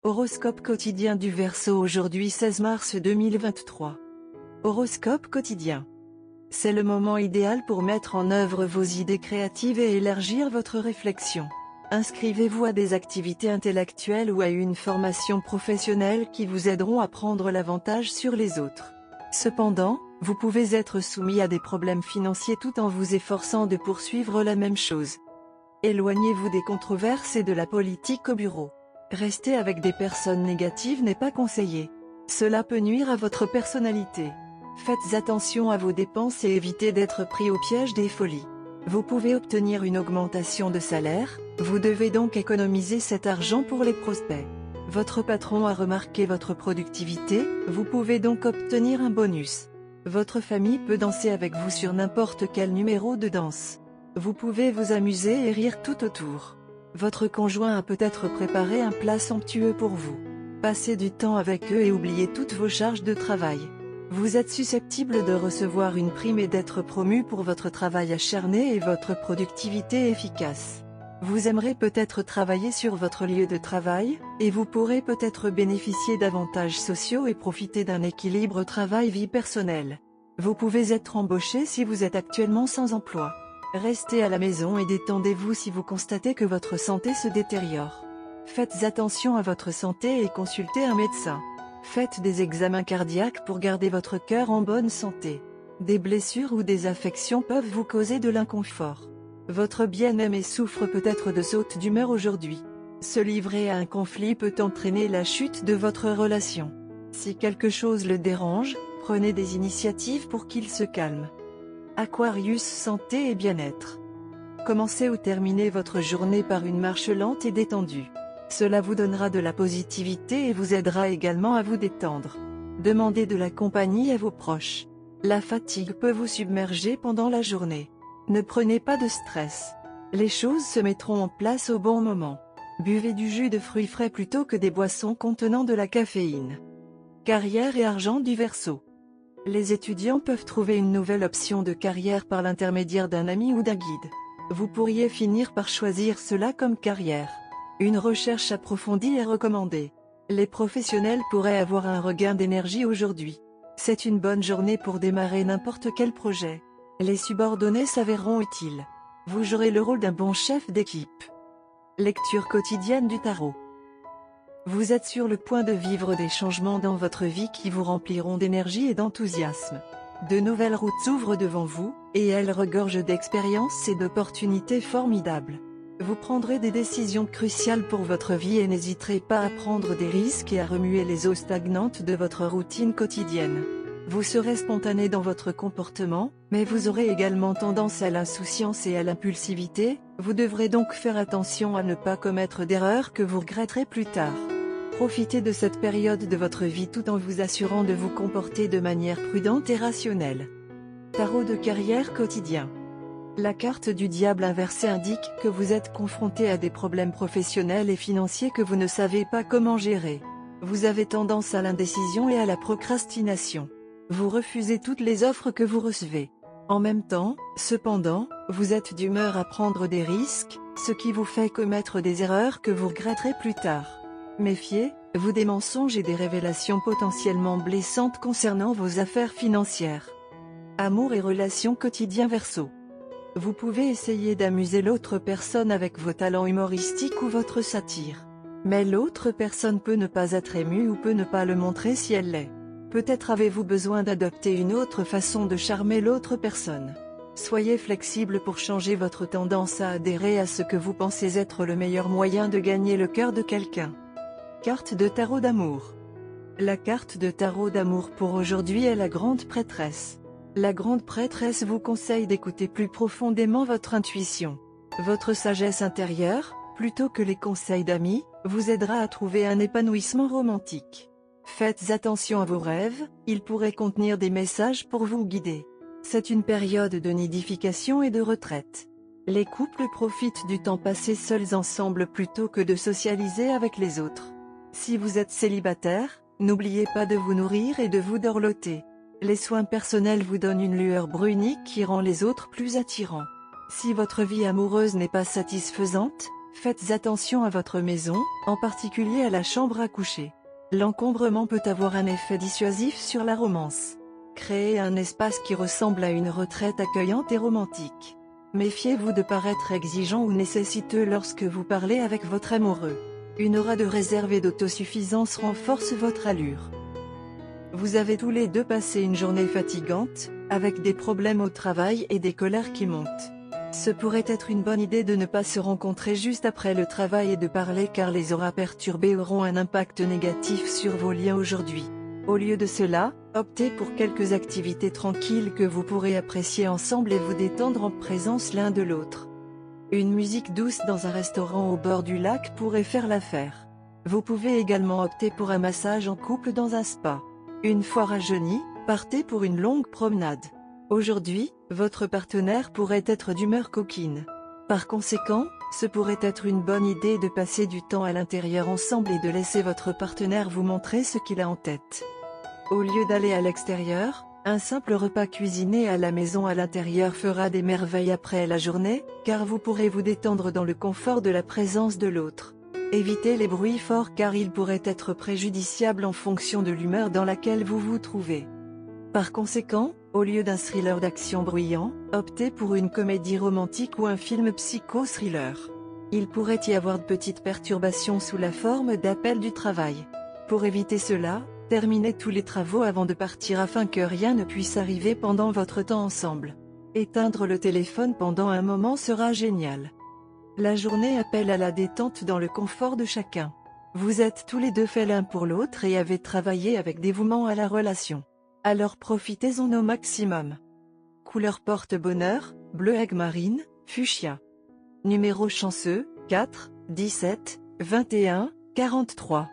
Horoscope quotidien du Verseau aujourd'hui 16 mars 2023. Horoscope quotidien. C'est le moment idéal pour mettre en œuvre vos idées créatives et élargir votre réflexion. Inscrivez-vous à des activités intellectuelles ou à une formation professionnelle qui vous aideront à prendre l'avantage sur les autres. Cependant, vous pouvez être soumis à des problèmes financiers tout en vous efforçant de poursuivre la même chose. Éloignez-vous des controverses et de la politique au bureau. Rester avec des personnes négatives n'est pas conseillé. Cela peut nuire à votre personnalité. Faites attention à vos dépenses et évitez d'être pris au piège des folies. Vous pouvez obtenir une augmentation de salaire, vous devez donc économiser cet argent pour les prospects. Votre patron a remarqué votre productivité, vous pouvez donc obtenir un bonus. Votre famille peut danser avec vous sur n'importe quel numéro de danse. Vous pouvez vous amuser et rire tout autour. Votre conjoint a peut-être préparé un plat somptueux pour vous. Passez du temps avec eux et oubliez toutes vos charges de travail. Vous êtes susceptible de recevoir une prime et d'être promu pour votre travail acharné et votre productivité efficace. Vous aimerez peut-être travailler sur votre lieu de travail, et vous pourrez peut-être bénéficier d'avantages sociaux et profiter d'un équilibre travail-vie personnelle. Vous pouvez être embauché si vous êtes actuellement sans emploi. Restez à la maison et détendez-vous si vous constatez que votre santé se détériore. Faites attention à votre santé et consultez un médecin. Faites des examens cardiaques pour garder votre cœur en bonne santé. Des blessures ou des affections peuvent vous causer de l'inconfort. Votre bien-aimé souffre peut-être de sautes d'humeur aujourd'hui. Se livrer à un conflit peut entraîner la chute de votre relation. Si quelque chose le dérange, prenez des initiatives pour qu'il se calme. Aquarius santé et bien-être. Commencez ou terminez votre journée par une marche lente et détendue. Cela vous donnera de la positivité et vous aidera également à vous détendre. Demandez de la compagnie à vos proches. La fatigue peut vous submerger pendant la journée. Ne prenez pas de stress. Les choses se mettront en place au bon moment. Buvez du jus de fruits frais plutôt que des boissons contenant de la caféine. Carrière et argent du Verseau. Les étudiants peuvent trouver une nouvelle option de carrière par l'intermédiaire d'un ami ou d'un guide. Vous pourriez finir par choisir cela comme carrière. Une recherche approfondie est recommandée. Les professionnels pourraient avoir un regain d'énergie aujourd'hui. C'est une bonne journée pour démarrer n'importe quel projet. Les subordonnés s'avéreront utiles. Vous jouerez le rôle d'un bon chef d'équipe. Lecture quotidienne du tarot. Vous êtes sur le point de vivre des changements dans votre vie qui vous rempliront d'énergie et d'enthousiasme. De nouvelles routes s'ouvrent devant vous, et elles regorgent d'expériences et d'opportunités formidables. Vous prendrez des décisions cruciales pour votre vie et n'hésiterez pas à prendre des risques et à remuer les eaux stagnantes de votre routine quotidienne. Vous serez spontané dans votre comportement, mais vous aurez également tendance à l'insouciance et à l'impulsivité, vous devrez donc faire attention à ne pas commettre d'erreurs que vous regretterez plus tard. Profitez de cette période de votre vie tout en vous assurant de vous comporter de manière prudente et rationnelle. Tarot de carrière quotidien. La carte du diable inversé indique que vous êtes confronté à des problèmes professionnels et financiers que vous ne savez pas comment gérer. Vous avez tendance à l'indécision et à la procrastination. Vous refusez toutes les offres que vous recevez. En même temps, cependant, vous êtes d'humeur à prendre des risques, ce qui vous fait commettre des erreurs que vous regretterez plus tard. Méfiez-vous des mensonges et des révélations potentiellement blessantes concernant vos affaires financières. Amour et relations quotidien Verseau. Vous pouvez essayer d'amuser l'autre personne avec vos talents humoristiques ou votre satire. Mais l'autre personne peut ne pas être émue ou peut ne pas le montrer si elle l'est. Peut-être avez-vous besoin d'adopter une autre façon de charmer l'autre personne. Soyez flexible pour changer votre tendance à adhérer à ce que vous pensez être le meilleur moyen de gagner le cœur de quelqu'un. Carte de tarot d'amour. La carte de tarot d'amour pour aujourd'hui est la grande prêtresse. La grande prêtresse vous conseille d'écouter plus profondément votre intuition. Votre sagesse intérieure, plutôt que les conseils d'amis, vous aidera à trouver un épanouissement romantique. Faites attention à vos rêves, ils pourraient contenir des messages pour vous guider. C'est une période de nidification et de retraite. Les couples profitent du temps passé seuls ensemble plutôt que de socialiser avec les autres. Si vous êtes célibataire, n'oubliez pas de vous nourrir et de vous dorloter. Les soins personnels vous donnent une lueur brunique qui rend les autres plus attirants. Si votre vie amoureuse n'est pas satisfaisante, Faites attention à votre maison, en particulier à la chambre à coucher. L'encombrement peut avoir un effet dissuasif sur la romance. Créez un espace qui ressemble à une retraite accueillante et romantique. Méfiez-vous de paraître exigeant ou nécessiteux lorsque vous parlez avec votre amoureux. Une aura de réserve et d'autosuffisance renforce votre allure. Vous avez tous les deux passé une journée fatigante, avec des problèmes au travail et des colères qui montent. Ce pourrait être une bonne idée de ne pas se rencontrer juste après le travail et de parler car les auras perturbées auront un impact négatif sur vos liens aujourd'hui. Au lieu de cela, optez pour quelques activités tranquilles que vous pourrez apprécier ensemble et vous détendre en présence l'un de l'autre. Une musique douce dans un restaurant au bord du lac pourrait faire l'affaire. Vous pouvez également opter pour un massage en couple dans un spa. Une fois rajeuni, partez pour une longue promenade. Aujourd'hui, votre partenaire pourrait être d'humeur coquine. Par conséquent, ce pourrait être une bonne idée de passer du temps à l'intérieur ensemble et de laisser votre partenaire vous montrer ce qu'il a en tête. Au lieu d'aller à l'extérieur, un simple repas cuisiné à la maison à l'intérieur fera des merveilles après la journée, car vous pourrez vous détendre dans le confort de la présence de l'autre. Évitez les bruits forts car ils pourraient être préjudiciables en fonction de l'humeur dans laquelle vous vous trouvez. Par conséquent, au lieu d'un thriller d'action bruyant, optez pour une comédie romantique ou un film psycho-thriller. Il pourrait y avoir de petites perturbations sous la forme d'appels du travail. Pour éviter cela, terminez tous les travaux avant de partir afin que rien ne puisse arriver pendant votre temps ensemble. Éteindre le téléphone pendant un moment sera génial. La journée appelle à la détente dans le confort de chacun. Vous êtes tous les deux faits l'un pour l'autre et avez travaillé avec dévouement à la relation. Alors profitez-en au maximum. Couleur porte-bonheur, bleu aigue marine, fuchsia. Numéro chanceux, 4, 17, 21, 43.